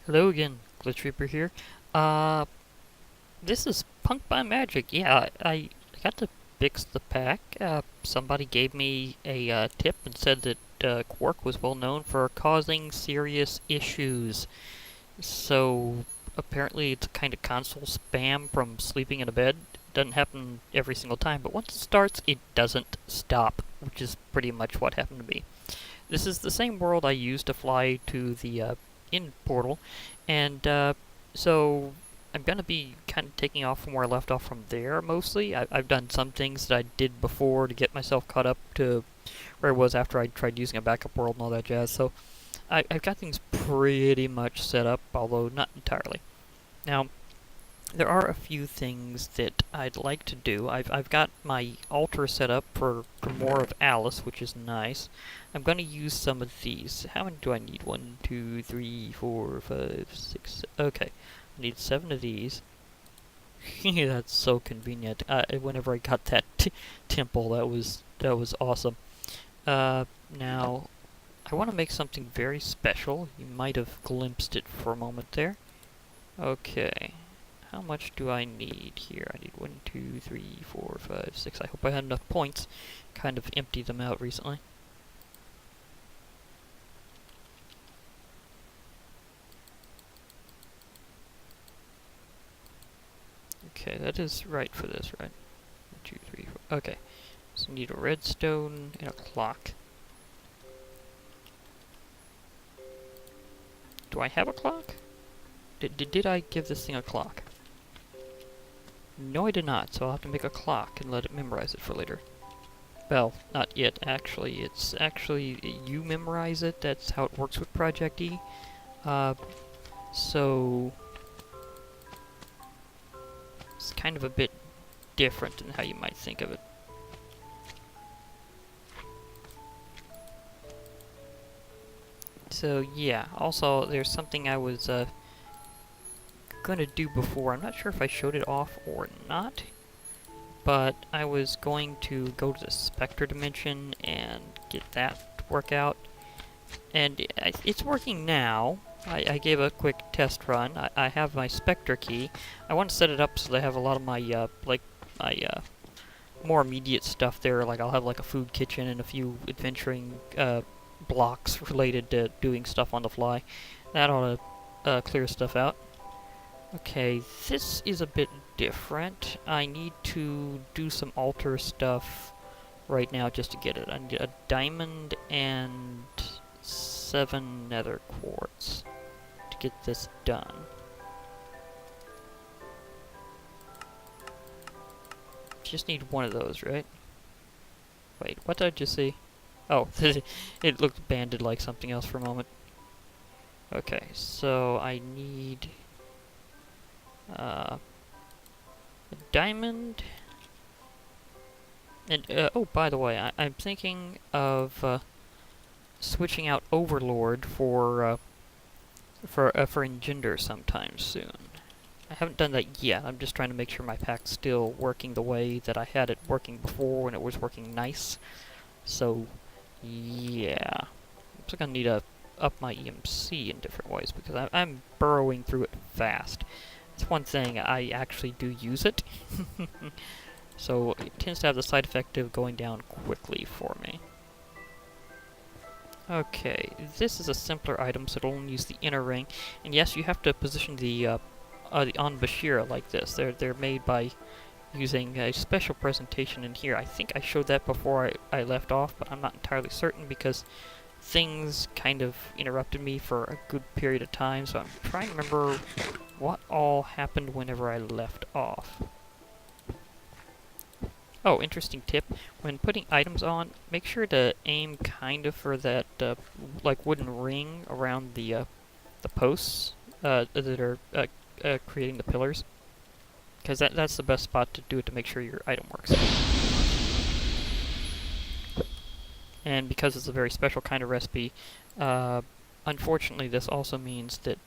Hello again, Glitch Reaper here. Uh, this is Punk by Magic. Yeah, I got to fix the pack. Somebody gave me a tip and said that Quark was well known for causing serious issues. So apparently it's kind of console spam from sleeping in a bed. Doesn't happen every single time, but once it starts, it doesn't stop, which is pretty much what happened to me. This is the same world I used to fly to the in portal, and so I'm gonna be kind of taking off from where I left off from there mostly. I've done some things that I did before to get myself caught up to where I was after I tried using a backup world and all that jazz. So I've got things pretty much set up, although not entirely. Now, there are a few things that I'd like to do. I've got my altar set up for Grimoire of Alice, which is nice. I'm going to use some of these. How many do I need? 1, 2, 3, 4, 5, 6. Okay, I need 7 of these. That's so convenient. Whenever I got that temple, that was awesome. Now I want to make something very special. You might have glimpsed it for a moment there. Okay. How much do I need here? I need 1, 2, 3, 4, 5, 6. I hope I had enough points. Kind of emptied them out recently. Okay, that is right for this, right? 1, 2, 3, 4. Okay. So I need a redstone and a clock. Do I have a clock? Did I give this thing a clock? No, I did not, so I'll have to make a clock and let it memorize it for later. Well, not yet, actually. It's actually, you memorize it. That's how it works with Project E. So it's kind of a bit different than how you might think of it. So yeah, also there's something I was gonna do before. I'm not sure if I showed it off or not, but I was going to go to the Spectre dimension and get that to work out. And it's working now. I gave a quick test run. I have my Spectre key. I want to set it up so that I have a lot of my, more immediate stuff there. Like, I'll have, like, a food kitchen and a few adventuring, blocks related to doing stuff on the fly. That ought to, clear stuff out. Okay, this is a bit different. I need to do some altar stuff right now just to get it. I need a diamond and 7 nether quartz to get this done. Just need one of those, right? Wait, what did I just see? Oh, it looked banded like something else for a moment. Okay, so I need a diamond. And, oh, by the way, I'm thinking of switching out Overlord for Engender sometime soon. I haven't done that yet. I'm just trying to make sure my pack's still working the way that I had it working before when it was working nice. So, yeah. Looks like I need to up my EMC in different ways because I'm burrowing through it fast. It's one thing, I actually do use it. So, it tends to have the side effect of going down quickly for me. Okay, this is a simpler item, so it'll only use the inner ring. And yes, you have to position the on Bashira like this. They're made by using a special presentation in here. I think I showed that before I left off, but I'm not entirely certain because things kind of interrupted me for a good period of time, so I'm trying to remember what all happened whenever I left off. Oh, interesting tip. When putting items on, make sure to aim kind of for that, like, wooden ring around the posts that are creating the pillars. Because that's the best spot to do it to make sure your item works. And because it's a very special kind of recipe, unfortunately this also means that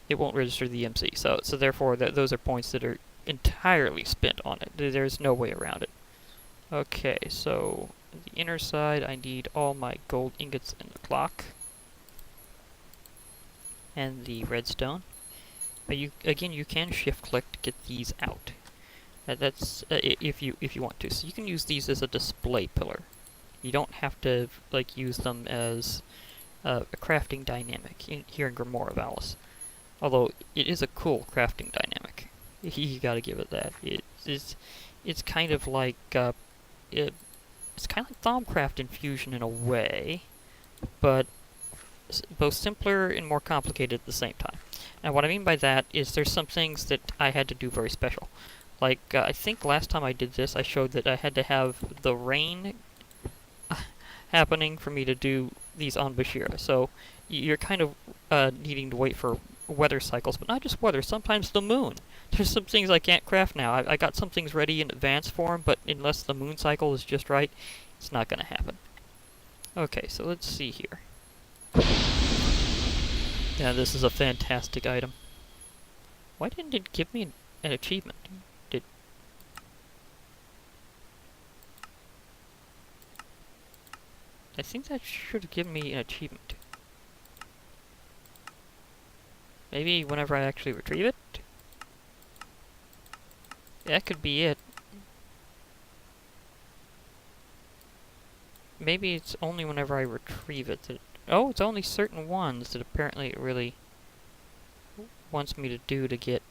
it won't register the MC. So therefore, those are points that are entirely spent on it. There's no way around it. Okay, so on the inner side, I need all my gold ingots and the clock. and the redstone. But you can shift click to get these out. That's if you want to. So you can use these as a display pillar. You don't have to like use them as a crafting dynamic here in Grimoire of Alice. Although it is a cool crafting dynamic, you gotta give it that. It's kind of like it's kind of like Thaumcraft Infusion in a way, but both simpler and more complicated at the same time. And what I mean by that is there's some things that I had to do very special. Like, I think last time I did this, I showed that I had to have the rain happening for me to do these on Bashira. So, you're kind of needing to wait for weather cycles, but not just weather, sometimes the moon. There's some things I can't craft now. I got some things ready in advance for them, but unless the moon cycle is just right, it's not going to happen. Okay, so let's see here. Yeah, this is a fantastic item. Why didn't it give me an achievement? I think that should have given me an achievement. Maybe whenever I actually retrieve it? That could be it. Maybe it's only whenever I retrieve it that... Oh, it's only certain ones that apparently it really wants me to do to get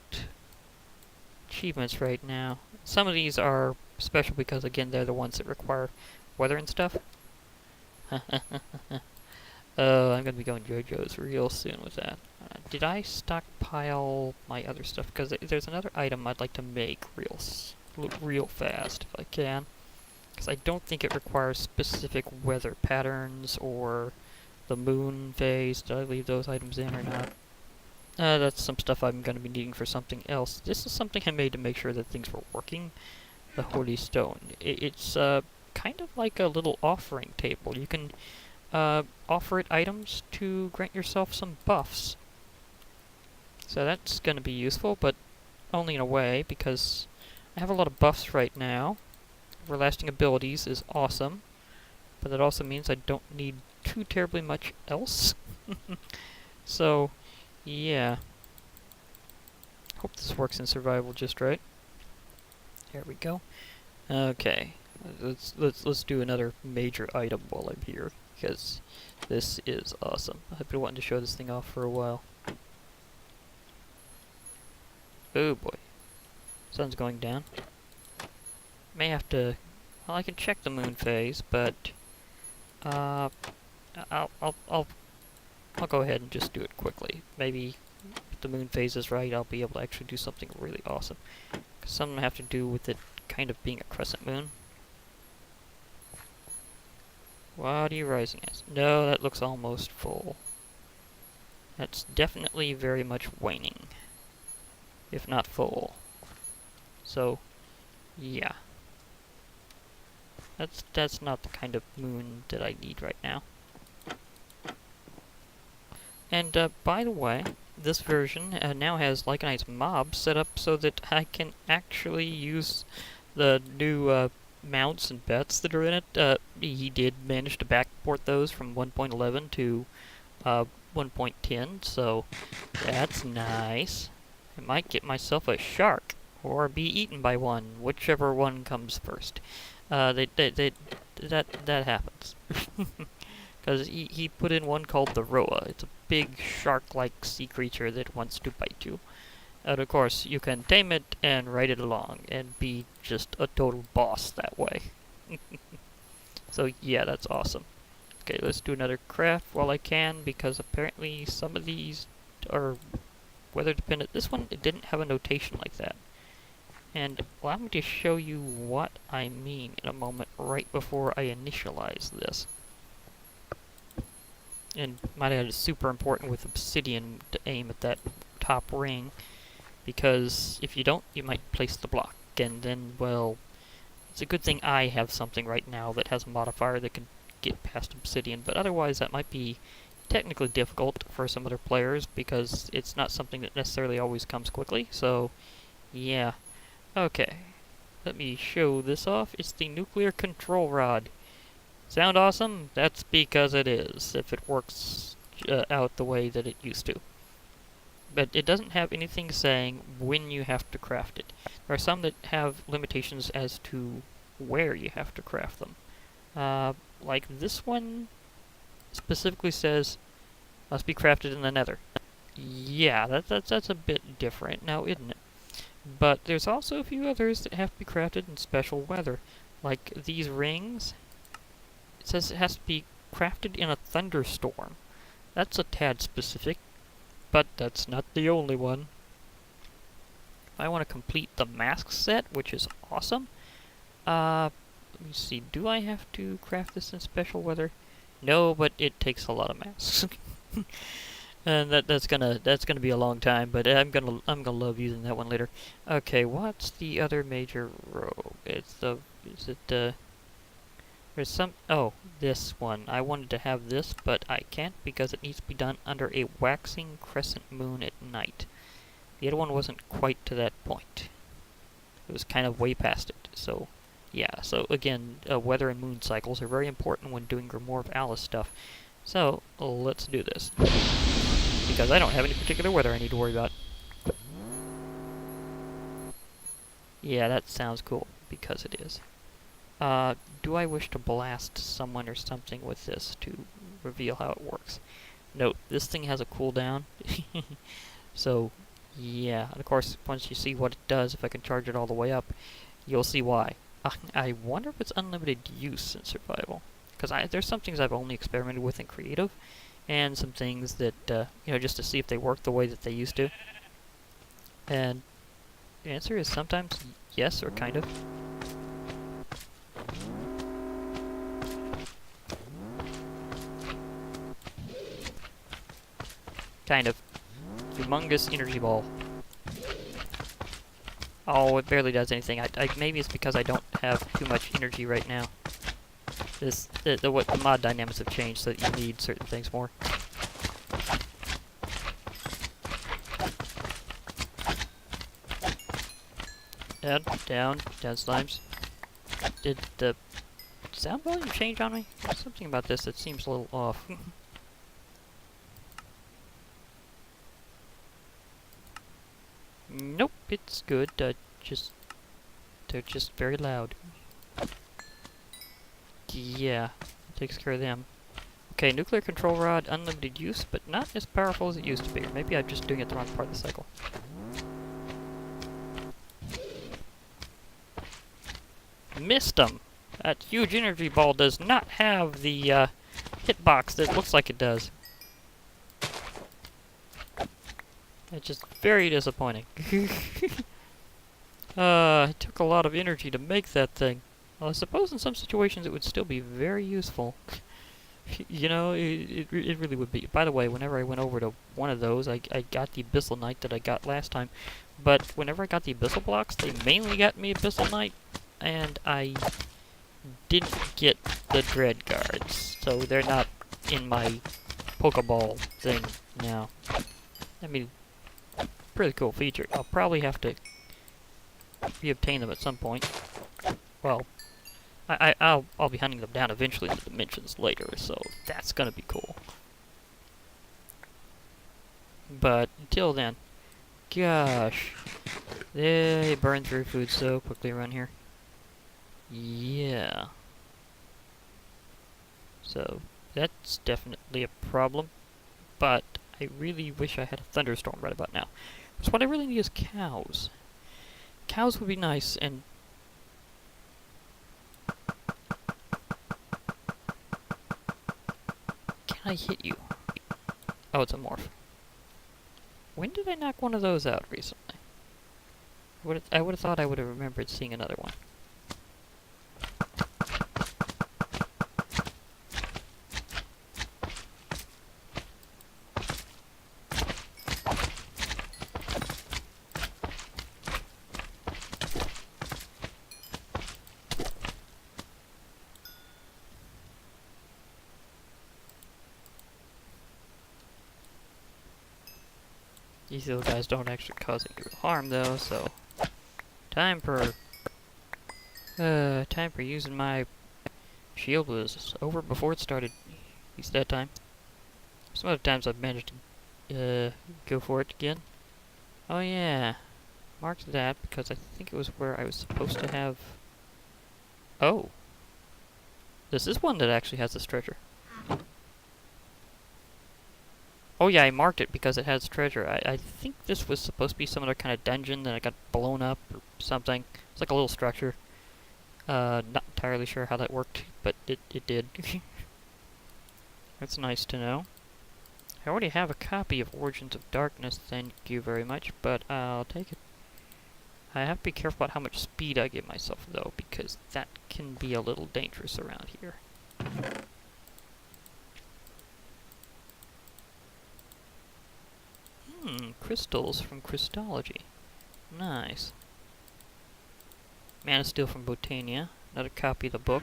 achievements right now. Some of these are special because, again, they're the ones that require weather and stuff. I'm gonna be going JoJo's real soon with that. Did I stockpile my other stuff? Because there's another item I'd like to make real fast if I can. Because I don't think it requires specific weather patterns or the moon phase. Did I leave those items in or not? That's some stuff I'm going to be needing for something else. This is something I made to make sure that things were working. The Holy Stone. It's kind of like a little offering table. You can offer it items to grant yourself some buffs. So that's going to be useful, but only in a way, because I have a lot of buffs right now. Everlasting abilities is awesome, but that also means I don't need too terribly much else. So, yeah. Hope this works in survival just right. There we go. Okay. Let's do another major item while I'm here, because this is awesome. I've been wanting to show this thing off for a while. Oh boy. Sun's going down. May have to... Well, I can check the moon phase, but... I'll go ahead and just do it quickly. Maybe if the moon phase is right, I'll be able to actually do something really awesome. Some of them have to do with it kind of being a crescent moon. What are you rising as? No, that looks almost full. That's definitely very much waning, if not full. So, yeah. That's not the kind of moon that I need right now. And, by the way, this version now has Lycanite's mob set up so that I can actually use the new, mounts and bets that are in it. He did manage to backport those from 1.11 to 1.10, so that's nice. I might get myself a shark, or be eaten by one, whichever one comes first. That happens. Because he put in one called the Roa. It's a big shark-like sea creature that wants to bite you. And of course, you can tame it and ride it along and be just a total boss that way. So yeah, that's awesome. Okay, let's do another craft while I can, because apparently some of these are weather dependent. This one, it didn't have a notation like that. And allow me to show you what I mean in a moment, right before I initialize this. And might add, it's super important with obsidian to aim at that top ring, because if you don't, you might place the block, and then, well, it's a good thing I have something right now that has a modifier that can get past obsidian, but otherwise that might be technically difficult for some other players, because it's not something that necessarily always comes quickly, so, yeah. Okay, let me show this off. It's the nuclear control rod. Sound awesome? That's because it is, if it works out the way that it used to. but it doesn't have anything saying when you have to craft it. There are some that have limitations as to where you have to craft them. Like this one specifically says must be crafted in the nether. Yeah, that's a bit different now, isn't it? But there's also a few others that have to be crafted in special weather. Like these rings. It says it has to be crafted in a thunderstorm. That's a tad specific, but that's not the only one. I want to complete the mask set, which is awesome. Let me see. Do I have to craft this in special weather? No, but it takes a lot of masks. And that's gonna be a long time, but I'm gonna love using that one later. Okay, what's the other major robe? There's some, oh, this one. I wanted to have this, but I can't because it needs to be done under a waxing crescent moon at night. The other one wasn't quite to that point. It was kind of way past it, so yeah. So again, weather and moon cycles are very important when doing Grimoire of Alice stuff. So, let's do this. Because I don't have any particular weather I need to worry about. Yeah, that sounds cool, because it is. Do I wish to blast someone or something with this to reveal how it works? Note, this thing has a cooldown. So, yeah. And of course, once you see what it does, if I can charge it all the way up, you'll see why. I wonder if it's unlimited use in survival. Because there's some things I've only experimented with in creative, and some things that, you know, just to see if they work the way that they used to. And the answer is sometimes yes, or kind of. Kind of. Humongous energy ball. Oh, it barely does anything. Maybe it's because I don't have too much energy right now. The mod dynamics have changed so that you need certain things more. Down slimes. Did the sound volume change on me? There's something about this that seems a little off. Nope, it's good. They're just very loud. Yeah, it takes care of them. Okay, nuclear control rod, unlimited use, but not as powerful as it used to be. Or maybe I'm just doing it the wrong part of the cycle. Missed them! That huge energy ball does not have the hitbox that it looks like it does. It's just very disappointing. It took a lot of energy to make that thing. Well, I suppose in some situations it would still be very useful. You know, it really would be. By the way, whenever I went over to one of those, I got the Abyssal Knight that I got last time. But whenever I got the Abyssal blocks, they mainly got me Abyssal Knight, and I didn't get the Dread Guards. So they're not in my Pokeball thing now. I mean, pretty cool feature. I'll probably have to reobtain them at some point. Well, I'll be hunting them down eventually in the dimensions later, so that's gonna be cool. But until then, gosh, they burn through food so quickly around here. Yeah. So that's definitely a problem, but I really wish I had a thunderstorm right about now. So what I really need is cows. Cows would be nice, and can I hit you? Oh, it's a morph. When did I knock one of those out recently? I would have thought I would have remembered seeing another one. These little guys don't actually cause any real harm, though, so time for using my shield was over before it started. At least that time. Some other times I've managed to go for it again. Oh yeah, marked that because I think it was where I was supposed to have... Oh. This is one that actually has this treasure. Oh yeah, I marked it because it has treasure. I think this was supposed to be some other kind of dungeon that I got blown up or something. It's like a little structure. Not entirely sure how that worked, but it did. That's nice to know. I already have a copy of Origins of Darkness, thank you very much, but I'll take it. I have to be careful about how much speed I give myself, though, because that can be a little dangerous around here. Crystals from Crystology. Nice. Mana Steel from Botania. Another copy of the book.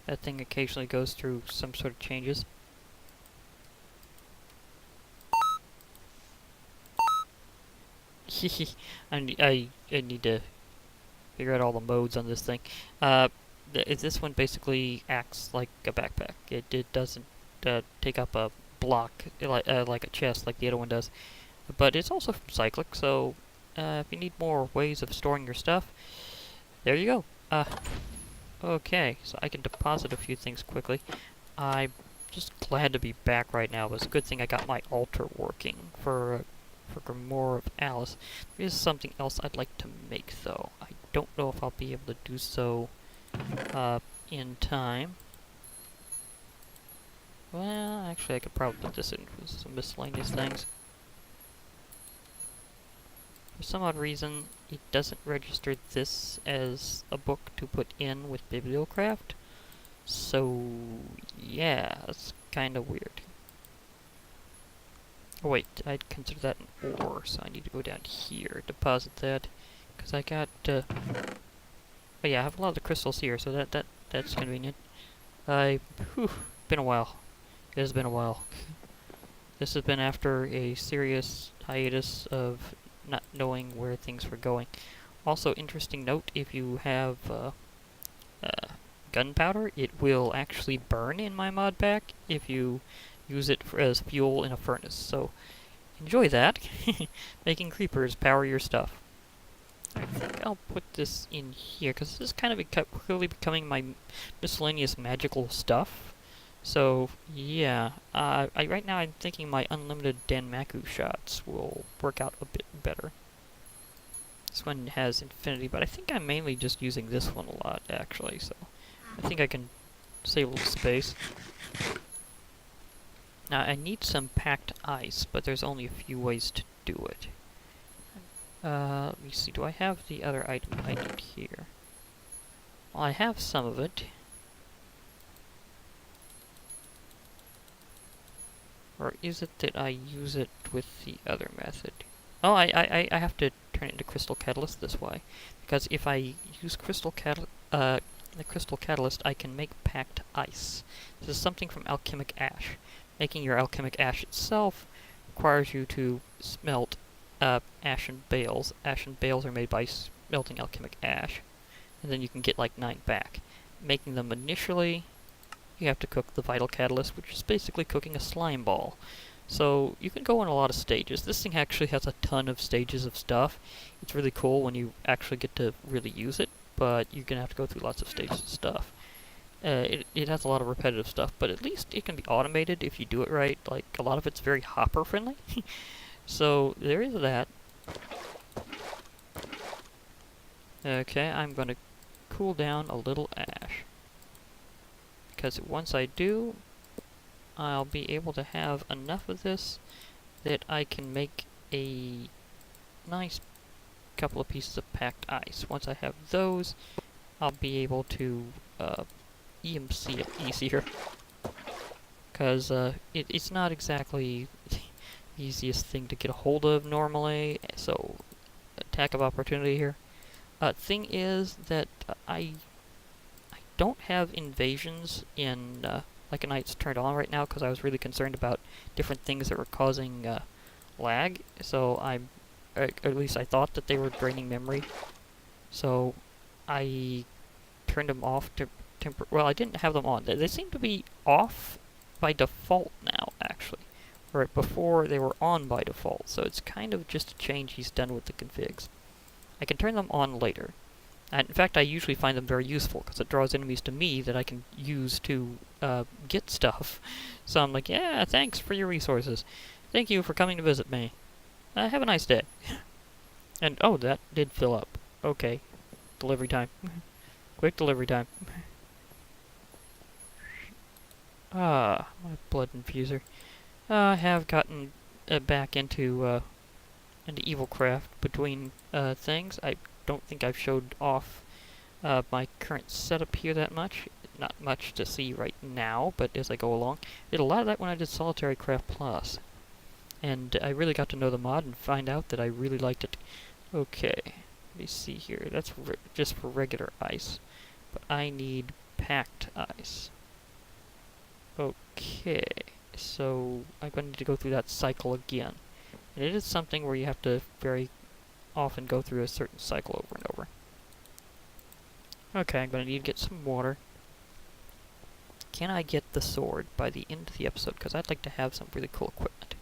That thing occasionally goes through some sort of changes. I need to figure out all the modes on this thing. This one basically acts like a backpack. It doesn't take up a block like a chest like the other one does. But it's also from Cyclic, so if you need more ways of storing your stuff, there you go. Okay, so I can deposit a few things quickly. I'm just glad to be back right now. It was a good thing I got my altar working for Grimoire of Alice. There is something else I'd like to make, though. I don't know if I'll be able to do so in time. Well, actually, I could probably put this in with some miscellaneous things. For some odd reason, it doesn't register this as a book to put in with Bibliocraft. So, yeah, that's kind of weird. Oh wait, I'd consider that an ore, so I need to go down here, deposit that, because I got, oh yeah, I have a lot of the crystals here, so that's convenient. Been a while. It has been a while. This has been after a serious hiatus of not knowing where things were going. Also, interesting note, if you have gunpowder, it will actually burn in my mod pack if you use it as fuel in a furnace. So, enjoy that. Making creepers power your stuff. I think I'll put this in here, because this is kind of quickly becoming my miscellaneous magical stuff. So, yeah, right now I'm thinking my unlimited Danmaku shots will work out a bit better. This one has infinity, but I think I'm mainly just using this one a lot, actually, so I think I can save a little space. Now, I need some packed ice, but there's only a few ways to do it. Let me see, do I have the other item I need here? Well, I have some of it. Or is it that I use it with the other method? Oh, I have to turn it into Crystal Catalyst this way. Because if I use the Crystal Catalyst, I can make packed ice. This is something from Alchemic Ash. Making your Alchemic Ash itself requires you to smelt ashen bales. Ashen bales are made by smelting Alchemic Ash. And then you can get like 9 back. Making them initially, you have to cook the Vital Catalyst, which is basically cooking a slime ball. So you can go in a lot of stages. This thing actually has a ton of stages of stuff. It's really cool when you actually get to really use it, but you're going to have to go through lots of stages of stuff. It has a lot of repetitive stuff, but at least it can be automated if you do it right. Like, a lot of it's very hopper friendly. So, there is that. Okay, I'm going to cool down a little ash. Because once I do, I'll be able to have enough of this that I can make a nice couple of pieces of packed ice. Once I have those, I'll be able to EMC it easier. Because it's not exactly the easiest thing to get a hold of normally, so attack of opportunity here. Thing is that I don't have invasions in like a Knight's turned on right now because I was really concerned about different things that were causing lag. So at least I thought that they were draining memory. So I turned them off to well, I didn't have them on. They seem to be off by default now, actually. Right before they were on by default, so it's kind of just a change he's done with the configs. I can turn them on later. And in fact, I usually find them very useful, because it draws enemies to me that I can use to get stuff. So I'm like, yeah, thanks for your resources. Thank you for coming to visit me. Have a nice day. And, oh, that did fill up. Okay. Delivery time. Quick delivery time. Ah, my blood infuser. I have gotten back into Evil Craft between things. I don't think I've showed off my current setup here that much. Not much to see right now, but as I go along. Did a lot of that when I did Solitary Craft Plus. And I really got to know the mod and find out that I really liked it. Okay, let me see here. That's just for regular ice. But I need packed ice. Okay, so I'm going to need to go through that cycle again. And it is something where you have to very often go through a certain cycle over and over. Okay, I'm going to need to get some water. Can I get the sword by the end of the episode? Because I'd like to have some really cool equipment.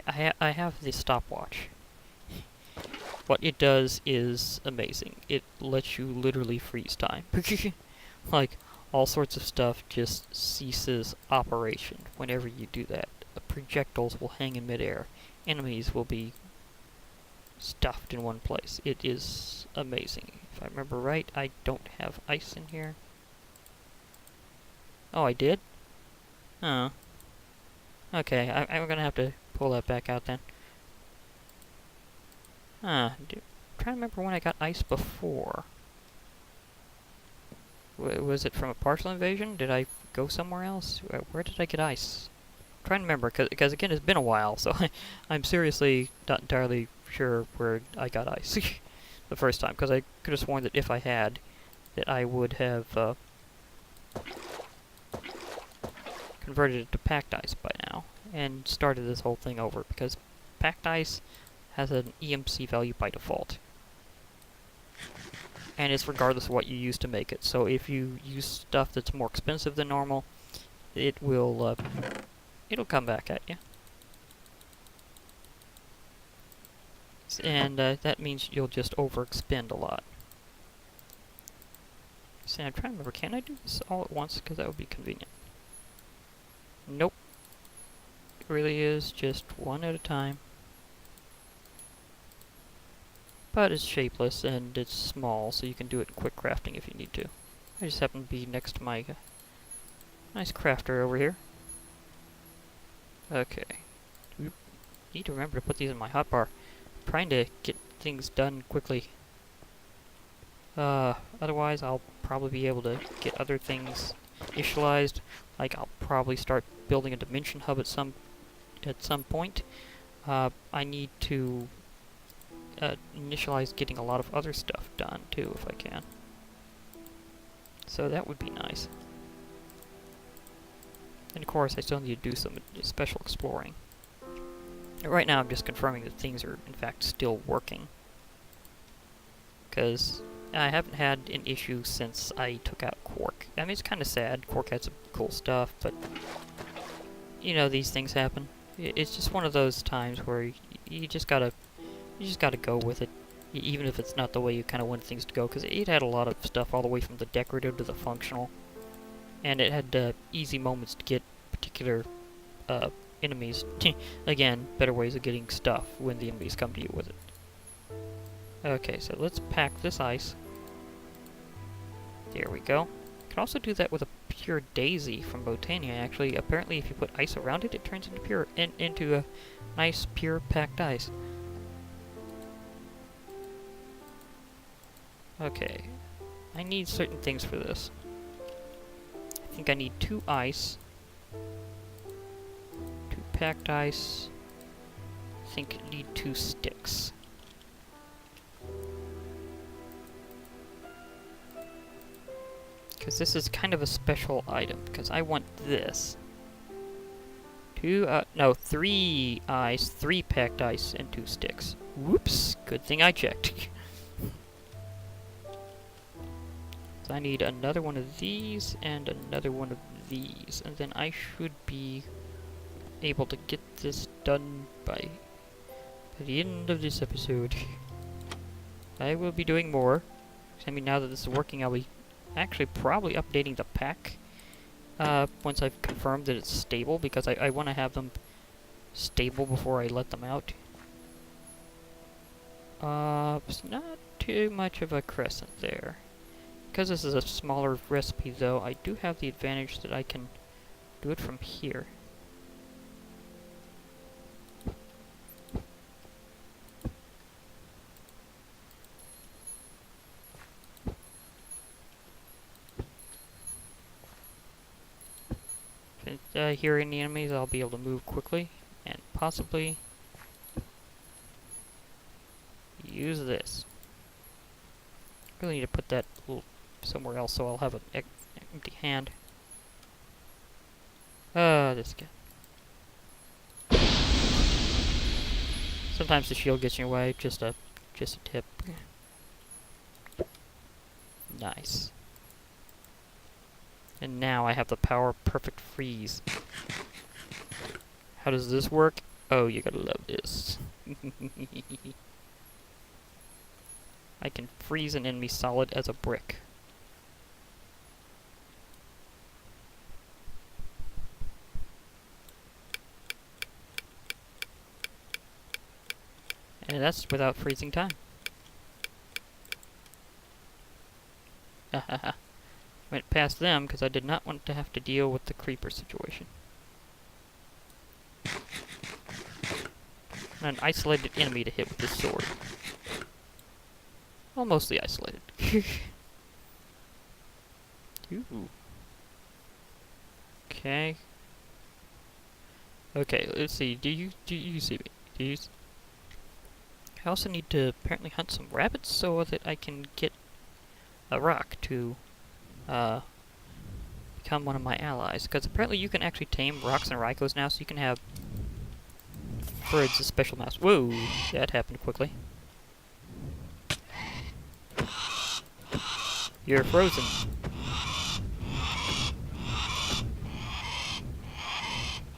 I have the stopwatch. What it does is amazing. It lets you literally freeze time. Like, all sorts of stuff just ceases operation whenever you do that. Projectiles will hang in midair. Enemies will be stuffed in one place. It is amazing. If I remember right, I don't have ice in here. Oh, I did? Oh. Okay, I'm gonna have to pull that back out then. I'm trying to remember when I got ice before. Was it from a partial invasion? Did I go somewhere else? Where did I get ice? I'm trying to remember, because again, it's been a while, so I'm seriously not entirely sure where I got ice the first time, because I could have sworn that if I had, that I would have converted it to packed ice by now, and started this whole thing over, because packed ice has an EMC value by default. And it's regardless of what you use to make it. So if you use stuff that's more expensive than normal, it will, it'll come back at you. And that means you'll just overexpend a lot. See, I'm trying to remember, can I do this all at once? Because that would be convenient. Nope. It really is just one at a time. But it's shapeless and it's small, so you can do it in quick crafting if you need to. I just happen to be next to my nice crafter over here. Okay. Need to remember to put these in my hotbar. I'm trying to get things done quickly. Otherwise I'll probably be able to get other things initialized. Like I'll probably start building a dimension hub at some point. I need to initialize getting a lot of other stuff done too, if I can. So that would be nice. And of course, I still need to do some special exploring. Right now, I'm just confirming that things are in fact still working, because I haven't had an issue since I took out Quark. I mean, it's kind of sad. Quark had some cool stuff, but you know, these things happen. It's just one of those times where you just gotta go with it, even if it's not the way you kind of want things to go, because it had a lot of stuff all the way from the decorative to the functional, and it had easy moments to get particular enemies. Again, better ways of getting stuff when the enemies come to you with it. Okay, so let's pack this ice. There we go. You can also do that with a pure daisy from Botania, actually. Apparently, if you put ice around it, it turns into a nice, pure packed ice. Okay, I need certain things for this. I think I need 2 ice, 2 packed ice. I think I need 2 sticks. Because this is kind of a special item, because I want this. 3 ice, 3 packed ice, and 2 sticks. Whoops, good thing I checked. So I need another one of these and another one of these, and then I should be able to get this done by the end of this episode. I will be doing more. I mean, now that this is working, I'll be actually probably updating the pack once I've confirmed that it's stable, because I want to have them stable before I let them out. It's not too much of a crescent there. Because this is a smaller recipe, though, I do have the advantage that I can do it from here. If I hear any enemies, I'll be able to move quickly and possibly use this. Really need to put that somewhere else so I'll have an empty hand. This guy. Sometimes the shield gets in your way, just a tip. Nice. And now I have the power of perfect freeze. How does this work? Oh, you gotta love this. I can freeze an enemy solid as a brick. And that's without freezing time. Went past them because I did not want to have to deal with the creeper situation. And an isolated enemy to hit with this sword. Well, mostly isolated. Ooh. Okay. Okay, let's see. Do you see me? Do you I also need to apparently hunt some rabbits so that I can get a rock to become one of my allies. Because apparently you can actually tame rocks and Rykos now, so you can have birds as special mouse. Whoa! That happened quickly. You're frozen.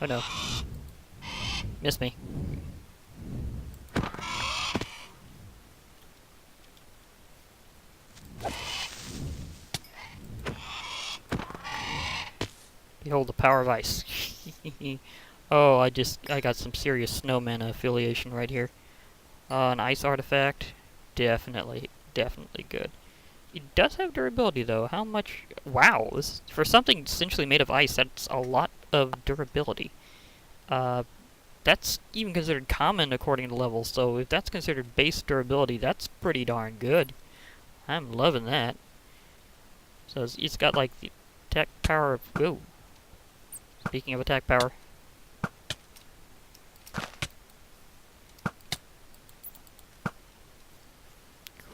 Oh no. Missed me. Behold the power of ice. Oh, I got some serious snowman affiliation right here. An ice artifact? Definitely good. It does have durability, though. How much? Wow, this for something essentially made of ice, that's a lot of durability. That's even considered common according to levels, so if that's considered base durability, that's pretty darn good. I'm loving that. So it's got, like, the attack power of... Whoa. Speaking of attack power.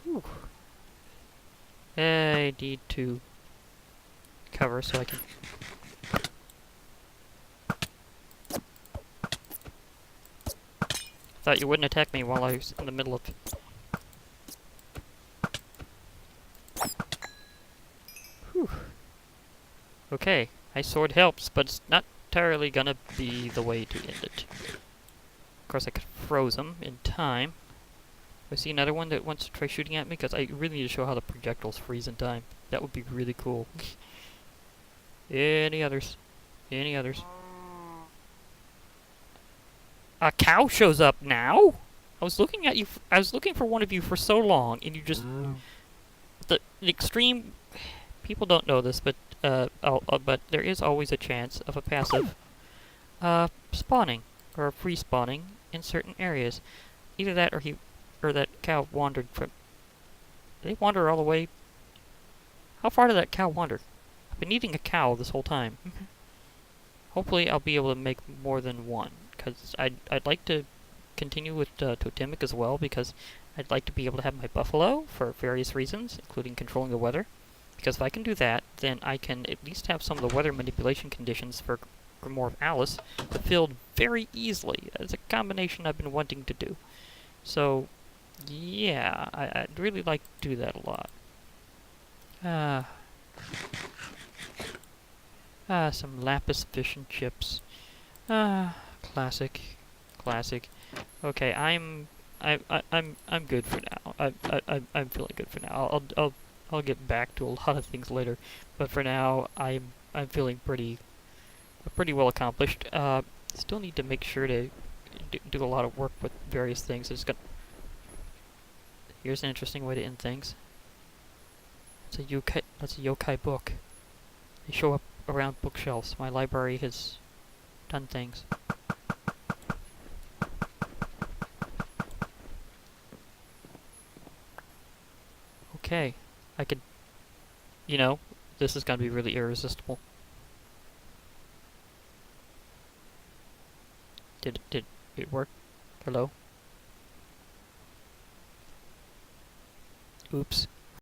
Whew. I need to cover so I can... Thought you wouldn't attack me while I was in the middle of... Whew. Okay, ice sword helps, but it's not entirely gonna be the way to end it. Of course, I could froze him in time. I see another one that wants to try shooting at me, because I really need to show how the projectiles freeze in time. That would be really cool. Any others? Any others? A cow shows up now? I was looking at you. I was looking for one of you for so long, and you just... The extreme... People don't know this, but but there is always a chance of a passive spawning or free spawning in certain areas. Either that or that cow wandered from... Did they wander all the way? How far did that cow wander? I've been eating a cow this whole time. Hopefully I'll be able to make more than one, because I'd like to continue with totemic as well, because I'd like to be able to have my buffalo for various reasons, including controlling the weather. Because if I can do that, then I can at least have some of the weather manipulation conditions for Grimoire of Alice fulfilled very easily. It's a combination I've been wanting to do. So, yeah, I'd really like to do that a lot. Ah, some lapis fish and chips. Ah, classic, classic. Okay, I'm good for now. I'm feeling good for now. I'll get back to a lot of things later, but for now I'm feeling pretty well accomplished. Still need to make sure to do a lot of work with various things. Here's an interesting way to end things. That's a yokai book. They show up around bookshelves. My library has done things. Okay, I could, you know, this is gonna be really irresistible. Did it work? Hello? Oops.